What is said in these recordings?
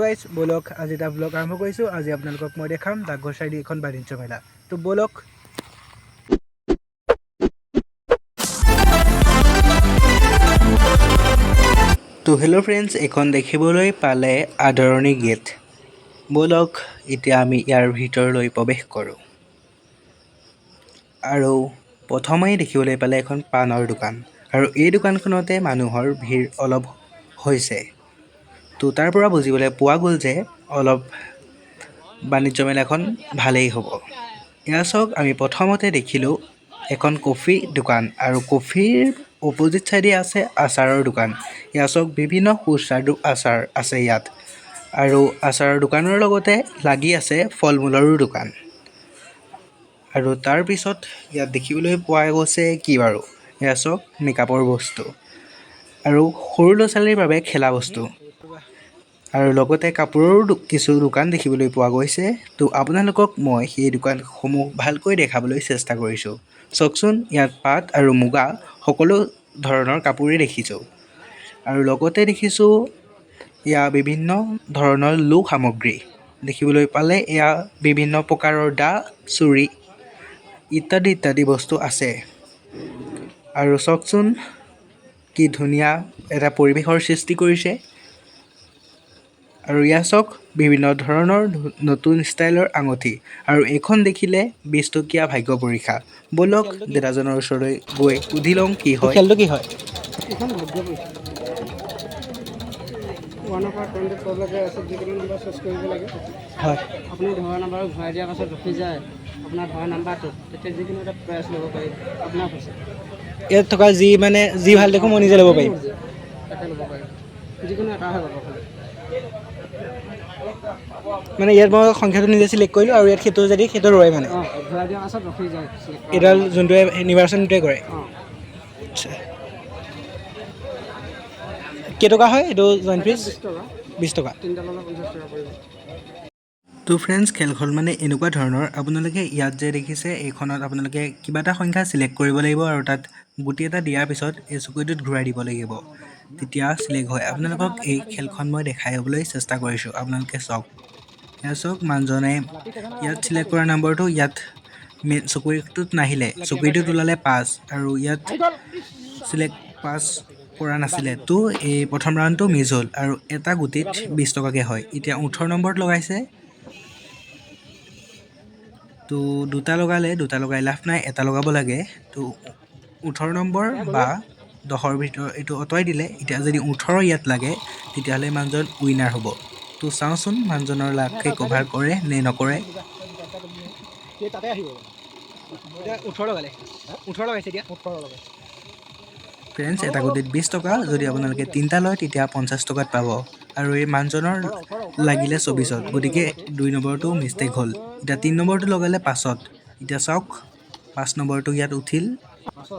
Guys বলক আজি এটা ব্লগ আৰম্ভ কৰিছোঁ। আজি আপোনালোকক মই দেখাম ডাকঘৰ চাৰিআলি এখন বাণিজ্য মেলা। তো বলক। তো হেল্ল' ফ্ৰেণ্ডছ, এখন দেখিবলৈ পালে আদৰণি গেট। বলক এতিয়া আমি ইয়াৰ ভিতৰলৈ প্ৰৱেশ কৰোঁ। আৰু প্ৰথমেই দেখিবলৈ পালে এখন পাণৰ দোকান, আৰু এই দোকানখনতে মানুহৰ ভিৰ অলপ হৈছে। তো তাৰ পৰা বুজিবলৈ পোৱা গ'ল যে অলপ বাণিজ্য মেলাখন ভালেই হ'ব। এয়া চাওক, আমি প্ৰথমতে দেখিলোঁ এখন কফি দোকান, আৰু কফিৰ অপজিট চাইডে আছে আচাৰৰ দোকান। এয়া চাওক, বিভিন্ন সুস্বাদু আচাৰ আছে ইয়াত, আৰু আচাৰৰ দোকানৰ লগতে লাগি আছে ফল মূলৰো দোকান। আৰু তাৰপিছত ইয়াত দেখিবলৈ পোৱা গৈছে কি বাৰু, এয়া চাওক মেকআপৰ বস্তু আৰু সৰু ল'ৰা ছোৱালীৰ বাবে খেলা বস্তু, আৰু লগতে কাপোৰৰো কিছু দোকান দেখিবলৈ পোৱা গৈছে। তো আপোনালোকক মই সেই দোকানসমূহ ভালকৈ দেখাবলৈ চেষ্টা কৰিছোঁ। চাওকচোন, ইয়াত পাট আৰু মুগা সকলো ধৰণৰ কাপোৰেই দেখিছোঁ, আৰু লগতে দেখিছোঁ এয়া বিভিন্ন ধৰণৰ লো সামগ্ৰী দেখিবলৈ পালে। এয়া বিভিন্ন প্ৰকাৰৰ দা, চুৰি ইত্যাদি ইত্যাদি বস্তু আছে। আৰু চাওকচোন কি ধুনীয়া এটা পৰিৱেশৰ সৃষ্টি কৰিছে। আৰু ইয়াত চাওক, বিভিন্ন ধৰণৰ নতুন ষ্টাইলৰ আঙুঠি, আৰু এইখন দেখিলে 20 টকীয়া ভাগ্য পৰীক্ষা। বলক দেউতাজনৰ ওচৰলৈ গৈ সুধি লওঁ কি হয়। খেলটো কি হয়? এখন ভাগ্য পৰীক্ষা 1 পৰা 24 লৈকে আছে, যিকোনো নম্বৰ চুজ কৰিব লাগে। হয়, আপুনি ধৰা নাম্বাৰ ঘূৰাই দিয়াৰ পাছত ৰখি যায় আপোনাৰ ধৰা নাম্বাৰটো, তেতিয়া যিকোনো এটা প্ৰাইজ ল'ব পাৰিব। আপোনাৰ হৈছে ইয়াত থকা যি ভাল দেখোঁ মই নিজে ল'ব পাৰিম। তাকে ল'ব পাৰিব, যিকোনো এটাহে পাব খালি। মানে ইয়াত মই সংখ্যাটো নিজে চিলেক্ট কৰিলোঁ, আৰু ইয়াত সেইটো ৰয় মানে অঁ, ঘূৰাই দিয়াৰ পাছত ৰখি যায় চিলেক্ট কৰা এইডাল যোনটোৱে নিৰ্বাচন সেইটোৱে কৰে। অঁ। আচ্ছা, কেইটকা হয় এইটো জইন ফিজ? 20 টকা, 20 টকা। 3টা ল'লে 50 টকা পৰিব। তো ফ্ৰেণ্ডছ, খেলখন মানে এনেকুৱা ধৰণৰ, আপোনালোকে ইয়াত যে দেখিছে এইখনত আপোনালোকে কিবা এটা সংখ্যা চিলেক্ট কৰিব লাগিব, আৰু তাত গুটি এটা দিয়াৰ পিছত এই চুকৰিটোত ঘূৰাই দিব লাগিব, তেতিয়া চিলেক্ট হয়। আপোনালোকক এই খেলখন মই দেখাই হ'বলৈ চেষ্টা কৰিছোঁ। আপোনালোকে চাওক, এয়া চাওক, মানুহজনে ইয়াত চিলেক্ট কৰা নম্বৰটো ইয়াত চুকৰিটোত নাহিলে, চুকৰিটোত ওলালে 5, আৰু ইয়াত চিলেক্ট 5 কৰা নাছিলে। তো এই প্ৰথম ৰাউণ্ডটো মিছ হ'ল, আৰু এটা গুটিত 20 টকাকৈ হয়। এতিয়া 18 নম্বৰত লগাইছে। তো দুটা লগাই লাভ নাই, এটা লগাব লাগে। তো 18 নম্বৰ বা 10ৰ ভিতৰত এইটো আঁতৰাই দিলে। এতিয়া যদি 18 ইয়াত লাগে, তেতিয়াহ'লে মানুহজন উইনাৰ হ'ব। তো চাওঁচোন মানুহজনৰ লাভকে কভাৰ কৰে নে নকৰে। ফ্ৰেণ্ডছ, এটা গুটিত 20 টকা, যদি আপোনালোকে 3টা লয় তেতিয়া 50 টকাত পাব। আৰু এই মানুহজনৰ লাগিলে 24ত, গতিকে 2 নম্বৰটো মিষ্টেক হ'ল। এতিয়া 3 নম্বৰটো লগালে 5ত। এতিয়া চাওক, 5 নম্বৰটো ইয়াত উঠিল,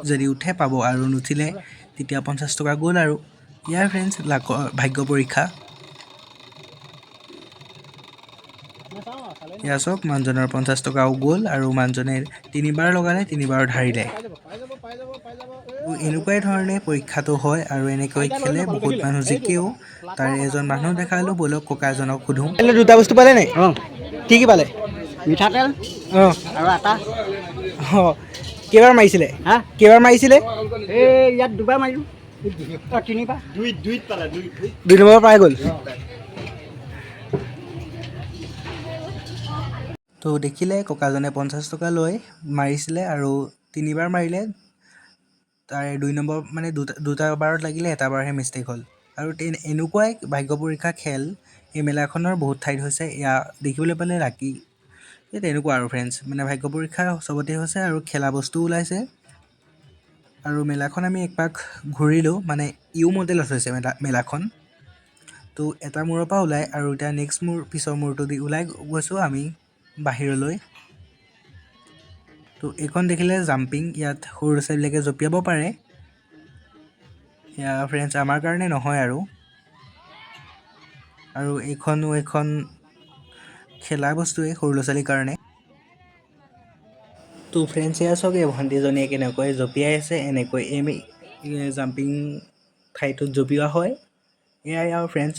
যদি উঠে পাব, আৰু নুঠিলে তেতিয়া 50 টকা গ'ল। আৰু ইয়াৰ ফ্ৰেণ্ডছ ভাগ্য পৰীক্ষা। এয়া চাওক, মানুহজনৰ 50 টকাও গ'ল, আৰু মানুহজনে 3বাৰ লগালে, 3বাৰত হাৰিলে। এনেকুৱাই ধৰণে পৰীক্ষাটো হয়, আৰু এনেকৈ খেলে বহুত মানুহ জিকেও। তাৰে এজন মানুহ দেখালোঁ, বলক ককা এজনক সোধোঁ। দুটা বস্তু পালে নাই? অঁ, কি পালে? মিঠাতেল অঁ, আৰু আটা। অঁ, কেইবাৰ মাৰিছিলে? হা, কেইবাৰ মাৰিছিলে? এই ইয়াত 2বাৰ মাৰিলোঁ। 3বাৰ। 2 নম্বৰ পাই গ'ল। তো দেখিলে ককাজনে 50 টকা লৈ মাৰিছিলে, আৰু 3বাৰ মাৰিলে। তাৰে 2 নম্বৰ মানে দুটা বাৰত লাগিলে, এটা বাৰহে মিষ্টেক হ'ল। আৰু এনেকুৱাই ভাগ্য পৰীক্ষা খেল এই মেলাখনৰ বহুত ঠাইত হৈছে। এয়া দেখিবলৈ পালে লাকি, এই তেনেকুৱা আৰু ফ্ৰেণ্ডছ, মানে ভাগ্য পৰীক্ষা চবতে হৈছে, আৰু খেলা বস্তুও ওলাইছে। আৰু মেলাখন আমি একপাক ঘূৰিলোঁ, মানে ইউ মডেলত হৈছে মেলাখন। তো এটা মূৰৰ পৰা ওলাই, আৰু এতিয়া নেক্সট পিছৰ মূৰটো দি ওলাই গৈছোঁ আমি বাহিৰলৈ। তো এইখন দেখিলে জাম্পিং, ইয়াত সৰু ল'ৰা ছোৱালীবিলাকে জঁপিয়াব পাৰে। এয়া ফ্ৰেণ্ডছ আমাৰ কাৰণে নহয়, আৰু এইখনো এখন খেলা বস্তুৱেই সৰু ল'ৰা ছোৱালীৰ কাৰণে। তো ফ্ৰেণ্ডছ, এয়া চাওক, এই ভণ্টিজনীয়ে কেনেকৈ জঁপিয়াই আছে। এনেকৈ জাম্পিং ঠাইটোত জঁপিওৱা হয়। এয়াই আৰু ফ্ৰেণ্ডছ,